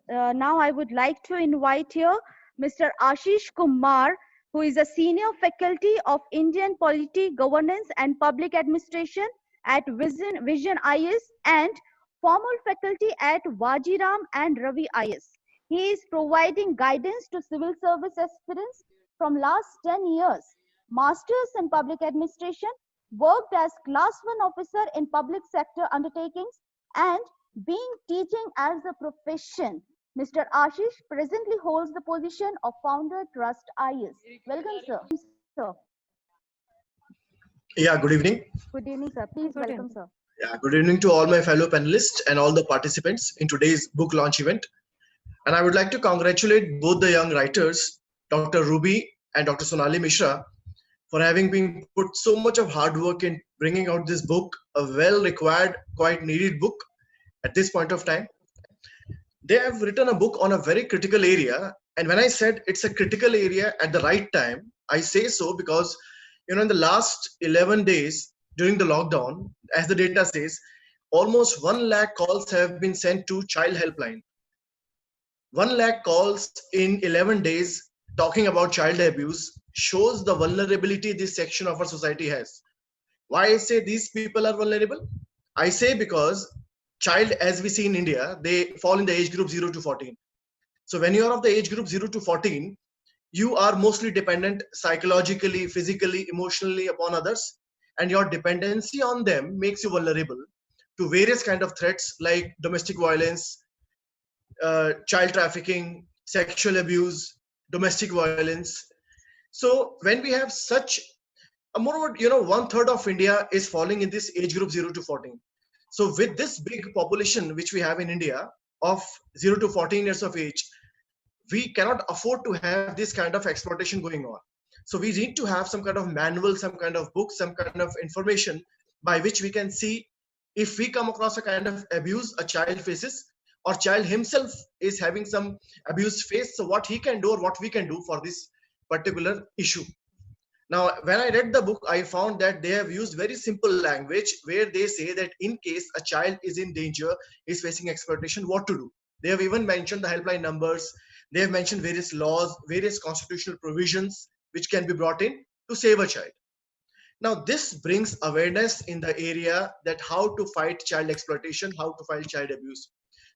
now I would like to invite here Mr. Ashish Kumar, who is a senior faculty of Indian Polity, Governance and Public Administration at Vision IS and former faculty at Vajiram and Ravi IS. He is providing guidance to civil service aspirants from last 10 years. Masters in Public Administration, worked as Class 1 officer in public sector undertakings and being teaching as a profession. Mr. Ashish presently holds the position of founder Trust IS. Welcome, sir. Sir. Yeah, good evening. Good evening, sir. Please welcome, sir. Yeah, good evening to all my fellow panelists and all the participants in today's book launch event. And I would like to congratulate both the young writers, Dr. Ruby and Dr. Sonali Mishra, for having been put so much of hard work in bringing out this book, a well required, quite needed book at this point of time. They have written a book on a very critical area. And when I said it's a critical area at the right time, I say so because, in the last 11 days during the lockdown, as the data says, almost 1 lakh calls have been sent to child helpline. 1 lakh calls in 11 days talking about child abuse shows the vulnerability this section of our society has. Why I say these people are vulnerable? I say because child, as we see in India, they fall in the age group 0 to 14. So when you are of the age group 0 to 14, you are mostly dependent psychologically, physically, emotionally upon others, and your dependency on them makes you vulnerable to various kind of threats like domestic violence, child trafficking, sexual abuse, domestic violence. So when we have such a moreover, 1/3 of India is falling in this age group 0 to 14. So with this big population which we have in India of 0 to 14 years of age, we cannot afford to have this kind of exploitation going on. So we need to have some kind of manual, some kind of book, some kind of information by which we can see if we come across a kind of abuse a child faces or child himself is having some abuse face, so what he can do or what we can do for this particular issue. Now, when I read the book, I found that they have used very simple language where they say that in case a child is in danger, is facing exploitation, what to do. They have even mentioned the helpline numbers. They have mentioned various laws, various constitutional provisions which can be brought in to save a child. Now, this brings awareness in the area that how to fight child exploitation, how to fight child abuse.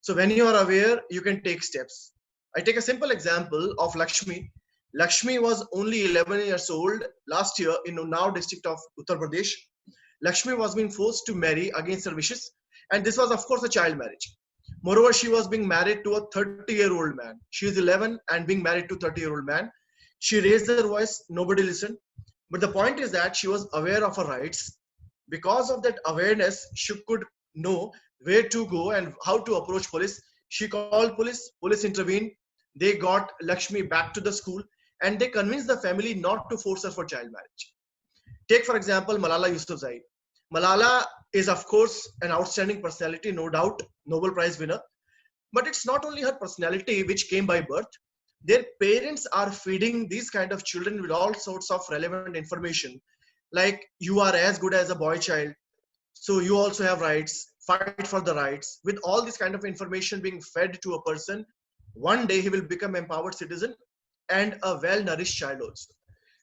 So when you are aware, you can take steps. I take a simple example of Lakshmi. Lakshmi was only 11 years old last year in Unnao district of Uttar Pradesh. Lakshmi was being forced to marry against her wishes, and this was of course a child marriage. Moreover, she was being married to a 30-year-old man. She is 11 and being married to a 30-year-old man. She raised her voice, nobody listened. But the point is that she was aware of her rights. Because of that awareness, she could know where to go and how to approach police. She called police, police intervened. They got Lakshmi back to the school and they convinced the family not to force her for child marriage. Take, for example, Malala Yousafzai. Malala is, of course, an outstanding personality, no doubt, Nobel Prize winner. But it's not only her personality which came by birth. Their parents are feeding these kind of children with all sorts of relevant information, like you are as good as a boy child, so you also have rights, fight for the rights. With all this kind of information being fed to a person, one day he will become empowered citizen and a well-nourished child also.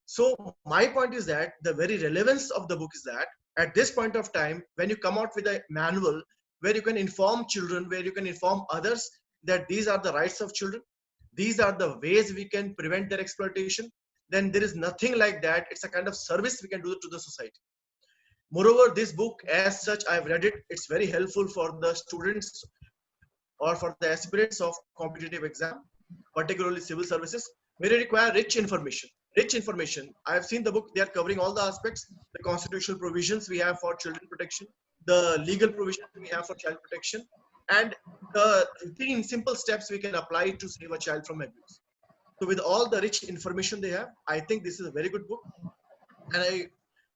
So my point is that the very relevance of the book is that at this point of time, when you come out with a manual where you can inform children, where you can inform others that these are the rights of children, these are the ways we can prevent their exploitation, then there is nothing like that. It's a kind of service we can do to the society. Moreover, this book as such, I've read it, it's very helpful for the students or for the aspirants of competitive exam, particularly civil services, where they require rich information. Rich information. I have seen the book, they are covering all the aspects, the constitutional provisions we have for children protection, the legal provisions we have for child protection, and the routine simple steps we can apply to save a child from abuse. So with all the rich information they have, I think this is a very good book. And I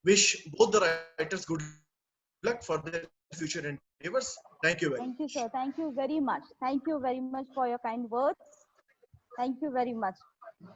wish both the writers good luck for their future endeavors. Thank you very much. Thank you, sir. Thank you very much. Thank you very much for your kind words. Thank you very much.